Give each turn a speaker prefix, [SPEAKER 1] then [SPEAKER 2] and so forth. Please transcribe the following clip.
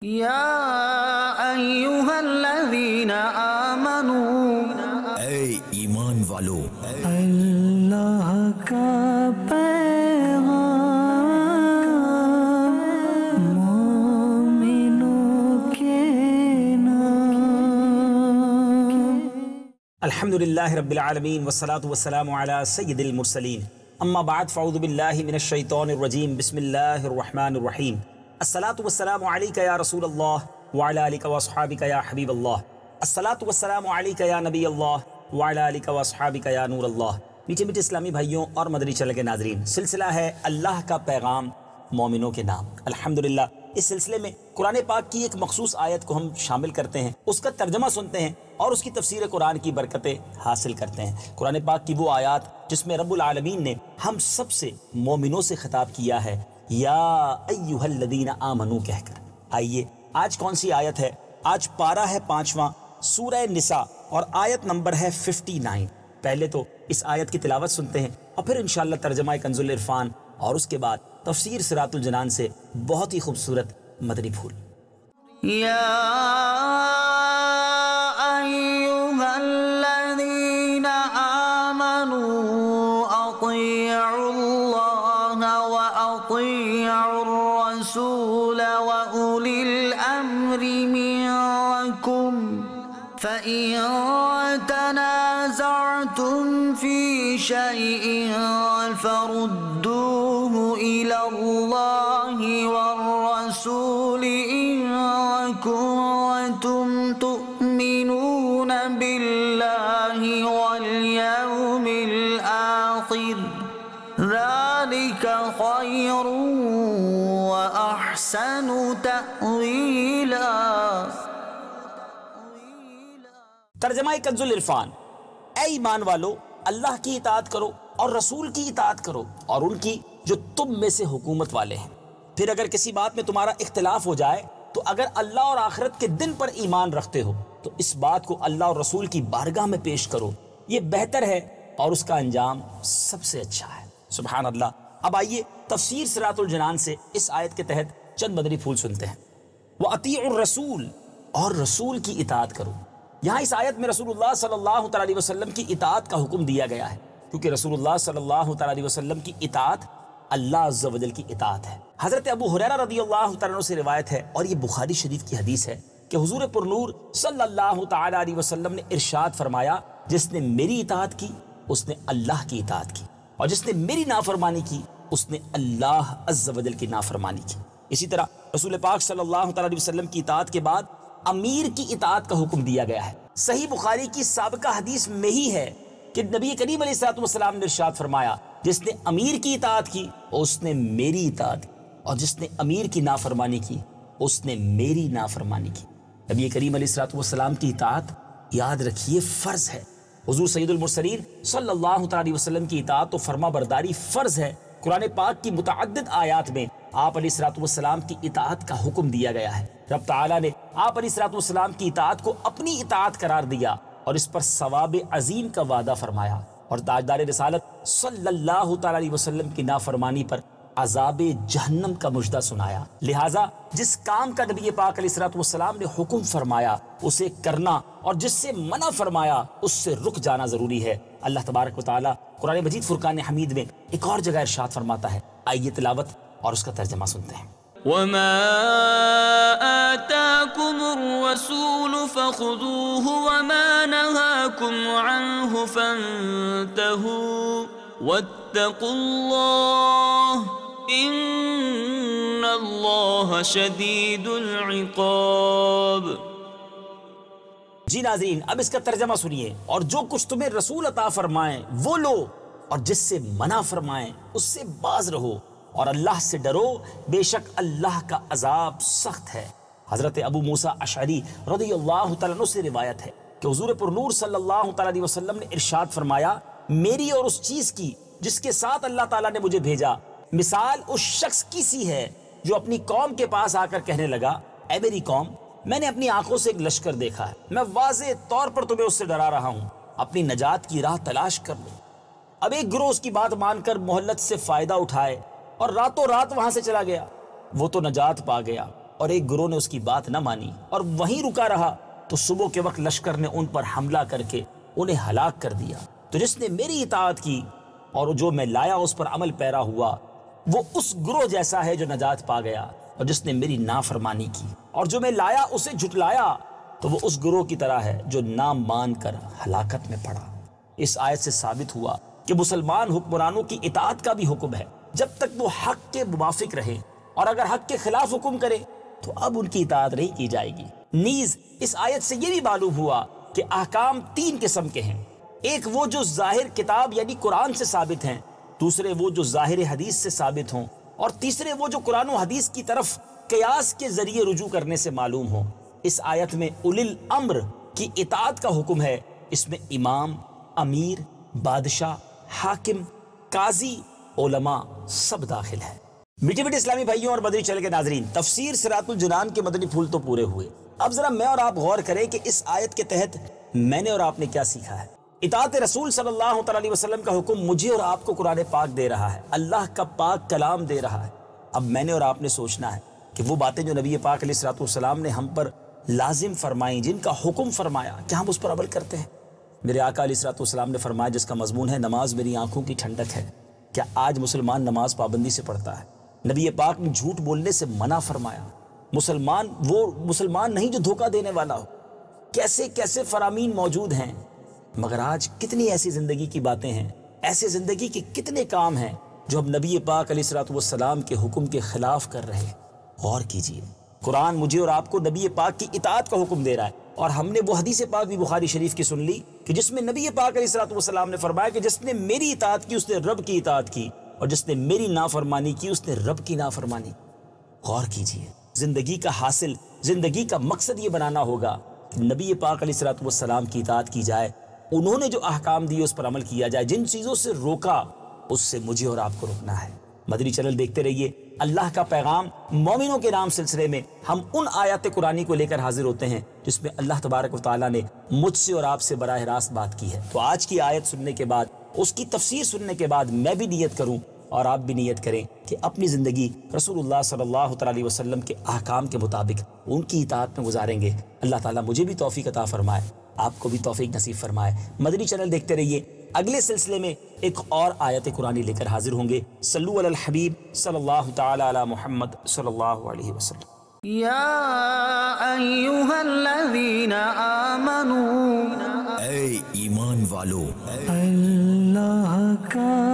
[SPEAKER 1] یا ایھا الذین آمنوا،
[SPEAKER 2] اے ایمان والو،
[SPEAKER 1] اللہ کا پیغام مومنوں کے نام۔
[SPEAKER 3] الحمدللہ رب العالمین والصلاة والسلام علی سید المرسلین، اما بعد فاعوذ باللہ من الشیطان الرجیم، بسم اللہ الرحمن الرحیم۔ الصلاة والسلام علیکہ یا رسول اللہ وعلی آلکہ واصحابکہ یا حبیب اللہ، الصلاة والسلام علیکہ یا نبی اللہ وعلی آلکہ واصحابکہ یا نور اللہ۔ میٹھے میٹھے اسلامی بھائیوں اور مدنی چینل کے ناظرین، سلسلہ ہے اللہ کا پیغام مومنوں کے نام۔ الحمدللہ اس سلسلے میں قرآن پاک کی ایک مخصوص آیت کو ہم شامل کرتے ہیں، اس کا ترجمہ سنتے ہیں اور اس کی تفسیر قرآن کی برکتیں حاصل کرتے ہیں۔ قرآن پاک کی وہ آیات جس میں رب العالمین نے ہم سب سے مومنوں سے خطاب کیا ہے، یا ایھا الذین آمنوا کہہ کر۔ آئیے آج کون سی آیت ہے؟ آج پارہ ہے 5واں، سورہ نساء، اور آیت نمبر ہے 59۔ پہلے تو اس آیت کی تلاوت سنتے ہیں اور پھر انشاءاللہ ترجمہ کنز العرفان اور اس کے بعد تفسیر صراط الجنان سے بہت ہی خوبصورت مدنی پھول۔
[SPEAKER 1] یا ایھا الذین آمنوا اطیعوا اللہ واطیعوا الرسول واولی الامر منکم فإن تنازعتم في شيء فردوه إلى الله والرسول إن كنتم تؤمنون بالله واليوم الآخر ذلك خير وأحسن تأويلا۔
[SPEAKER 3] ترجمہ کنز العرفان۔ اے ایمان والو، اللہ کی اطاعت کرو اور رسول کی اطاعت کرو اور ان کی جو تم میں سے حکومت والے ہیں۔ پھر اگر کسی بات میں تمہارا اختلاف ہو جائے تو اگر اللہ اور آخرت کے دن پر ایمان رکھتے ہو تو اس بات کو اللہ اور رسول کی بارگاہ میں پیش کرو، یہ بہتر ہے اور اس کا انجام سب سے اچھا ہے۔ سبحان اللہ۔ اب آئیے تفسیر صراط الجنان سے اس آیت کے تحت چند مدنی پھول سنتے ہیں۔ وَأَطِيعُوا الرَّسُولَ، اور رسول کی اطاعت کرو۔ یہاں اس آیت میں رسول اللہ صلی اللہ تعالی علیہ وسلم کی اطاعت کا حکم دیا گیا ہے، کیونکہ رسول اللہ صلی اللہ تعالی علیہ وسلم کی اطاعت اللہ عز و جل کی اطاعت ہے۔ حضرت ابو ہریرہ رضی اللہ تعالیٰ عنہ سے روایت ہے اور یہ بخاری شریف کی حدیث ہے کہ حضور پرنور صلی اللہ تعالی علیہ وسلم نے ارشاد فرمایا، جس نے میری اطاعت کی اس نے اللہ کی اطاعت کی، اور جس نے میری نافرمانی کی اس نے اللہ عز و جل کی نافرمانی کی۔ اسی طرح رسول پاک صلی اللہ تعالی علیہ وسلم کی اطاعت کے بعد امیر کی اطاعت کا حکم دیا گیا ہے۔ صحیح بخاری کی سابقہ حدیث میں ہی ہے کہ نبی کریم علیہ الصلوۃ والسلام نے ارشاد فرمایا، جس نے امیر کی اطاعت کی اس نے میری اطاعت کی، اور جس نے امیر کی نافرمانی کی اس نے میری نافرمانی کی۔ نبی کریم علیہ الصلوۃ والسلام کی اطاعت یاد رکھیے فرض ہے۔ حضور سید المرسلین صلی اللہ تعالی وسلم کی اطاعت و فرما برداری فرض ہے۔ قرآن پاک کی متعدد آیات میں آپ علیہ الصلوۃ والسلام کی اطاعت کا حکم دیا گیا ہے۔ رب تعالیٰ نے آپ علیہ الصلوۃ والسلام کی اطاعت کو اپنی اطاعت قرار دیا اور اس پر ثواب عظیم کا وعدہ فرمایا، اور تاجدار رسالت صلی اللہ تعالی علیہ وسلم کی نافرمانی پر عذاب جہنم کا مژدہ سنایا۔ لہٰذا جس کام کا نبی پاک علیہ الصلوۃ والسلام نے حکم فرمایا اسے کرنا، اور جس سے منع فرمایا اس سے رک جانا ضروری ہے۔ اللہ تبارک و تعالیٰ قرآن مجید فرقان حمید میں ایک اور جگہ ارشاد فرماتا ہے، آئیے تلاوت اور اس کا ترجمہ سنتے ہیں۔
[SPEAKER 4] وَمَا آتَاكُمُ الرَّسُولُ فَخُذُوهُ وَمَا نَهَاكُمْ عَنْهُ فَانْتَهُوا وَاتَّقُوا اللَّهَ إِنَّ اللَّهَ شَدِيدُ الْعِقَابِ۔
[SPEAKER 3] جی ناظرین، اب اس کا ترجمہ سنیے۔ اور جو کچھ تمہیں رسول عطا فرمائیں وہ لو، اور جس سے منع فرمائیں اس سے باز رہو، اور اللہ سے ڈرو، بے شک اللہ کا عذاب سخت ہے۔ حضرت ابو موسیٰ اشعری رضی اللہ تعالیٰ عنہ سے روایت ہے کہ حضور پرنور صلی اللہ تعالیٰ علیہ وسلم نے ارشاد فرمایا، میری اور اس چیز کی جس کے ساتھ اللہ تعالیٰ نے مجھے بھیجا مثال اس شخص کی سی ہے جو اپنی قوم کے پاس آ کر کہنے لگا، اے میری قوم، میں نے اپنی آنکھوں سے ایک لشکر دیکھا ہے، میں واضح طور پر تمہیں اس سے ڈرا رہا ہوں، اپنی نجات کی راہ تلاش کر لو۔ اب ایک گروہ اس کی بات مان کر مہلت سے فائدہ اٹھائے اور راتوں رات وہاں سے چلا گیا۔ وہ تو نجات پا گیا اور ایک گروہ نے اس کی بات نہ مانی اور وہیں رکا رہا تو صبح کے وقت لشکر نے ان پر حملہ کر کے انہیں ہلاک کر دیا۔ تو جس نے میری اطاعت کی اور جو میں لایا اس پر عمل پیرا ہوا وہ اس گروہ جیسا ہے جو نجات پا گیا، اور جس نے میری نافرمانی کی اور جو میں لایا اسے جھٹلایا تو وہ اس گروہ کی طرح ہے جو نہ مان کر ہلاکت میں پڑا۔ اس آیت سے ثابت ہوا کہ مسلمان حکمرانوں کی اطاعت کا بھی حکم ہے جب تک وہ حق کے موافق رہے، اور اگر حق کے خلاف حکم کرے تو اب ان کی اطاعت نہیں کی جائے گی۔ نیز اس آیت سے یہ بھی معلوم ہوا کہ احکام تین قسم کے ہیں، ایک وہ جو ظاہر کتاب یعنی قرآن سے ثابت ہیں، دوسرے وہ جو ظاہر حدیث سے ثابت ہوں، اور تیسرے وہ جو قرآن و حدیث کی طرف قیاس کے ذریعے رجوع کرنے سے معلوم ہوں۔ اس آیت میں اولی الامر کی اطاعت کا حکم ہے، اس میں امام، امیر، بادشاہ، حاکم، قاضی، علماء سب داخل ہے۔ میٹھے میٹھے اسلامی بھائیوں اور مدنی چینل کے ناظرین، تفسیر صراط الجنان کے مدنی پھول تو پورے ہوئے، اب ذرا میں اور آپ غور کریں کہ اس آیت کے تحت میں نے اور آپ نے کیا سیکھا ہے۔ اطاعت رسول صلی اللہ تعالی علیہ وسلم کا حکم مجھے اور آپ کو قرآن پاک دے رہا ہے، اللہ کا پاک کلام دے رہا ہے۔ اب میں نے اور آپ نے سوچنا ہے کہ وہ باتیں جو نبی پاک علیہ السلام نے ہم پر لازم فرمائیں، جن کا حکم فرمایا، کیا ہم اس پر عمل کرتے ہیں؟ میرے آقا علیہ السلام نے فرمایا جس کا مضمون ہے نماز میری آنکھوں کی ٹھنڈک ہے، کیا آج مسلمان نماز پابندی سے پڑھتا ہے؟ نبی پاک نے جھوٹ بولنے سے منع فرمایا، مسلمان وہ مسلمان نہیں جو دھوکہ دینے والا ہو۔ کیسے کیسے فرامین موجود ہیں، مگر آج کتنی ایسی زندگی کی باتیں ہیں، ایسے زندگی کے کتنے کام ہیں جو ہم نبی پاک علیہ السلام کے حکم کے خلاف کر رہے ہیں۔ غور کیجئے، قرآن مجھے اور آپ کو نبی پاک کی اطاعت کا حکم دے رہا ہے، اور ہم نے وہ حدیث پاک بھی بخاری شریف کی سن لی کہ جس میں نبی پاک علیہ السلام نے فرمایا کہ جس نے میری اطاعت کی اس نے رب کی اطاعت کی، اور جس نے میری نافرمانی کی اس نے رب کی نافرمانی۔ غور کیجئے، زندگی کا حاصل، زندگی کا مقصد یہ بنانا ہوگا کہ نبی پاک علیہ السلام کی اطاعت کی جائے، انہوں نے جو احکام دیے اس پر عمل کیا جائے، جن چیزوں سے روکا اس سے مجھے اور آپ کو رکنا ہے۔ مدنی چینل دیکھتے رہیے، اللہ کا پیغام مومنوں کے نام سلسلے میں ہم ان آیات قرآنی کو لے کر حاضر ہوتے ہیں جس میں اللہ تبارک و تعالیٰ نے مجھ سے اور آپ سے براہ راست بات کی ہے۔ تو آج کی آیت سننے کے بعد، اس کی تفسیر سننے کے بعد میں بھی نیت کروں اور آپ بھی نیت کریں کہ اپنی زندگی رسول اللہ صلی اللہ تعالی علیہ وسلم کے احکام کے مطابق ان کی اطاعت میں گزاریں گے۔ اللہ تعالیٰ مجھے بھی توفیق عطا فرمائے، آپ کو بھی توفیق نصیب فرمائے۔ مدنی چینل دیکھتے رہیے، اگلے سلسلے میں ایک اور آیت قرآنی لے کر حاضر ہوں گے۔ صلو علی الحبیب صلی اللہ تعالی علی محمد صلی اللہ علیہ وسلم۔
[SPEAKER 1] یا ایہا الذین آمنوا،
[SPEAKER 2] اے ایمان والو،
[SPEAKER 1] اللہ کا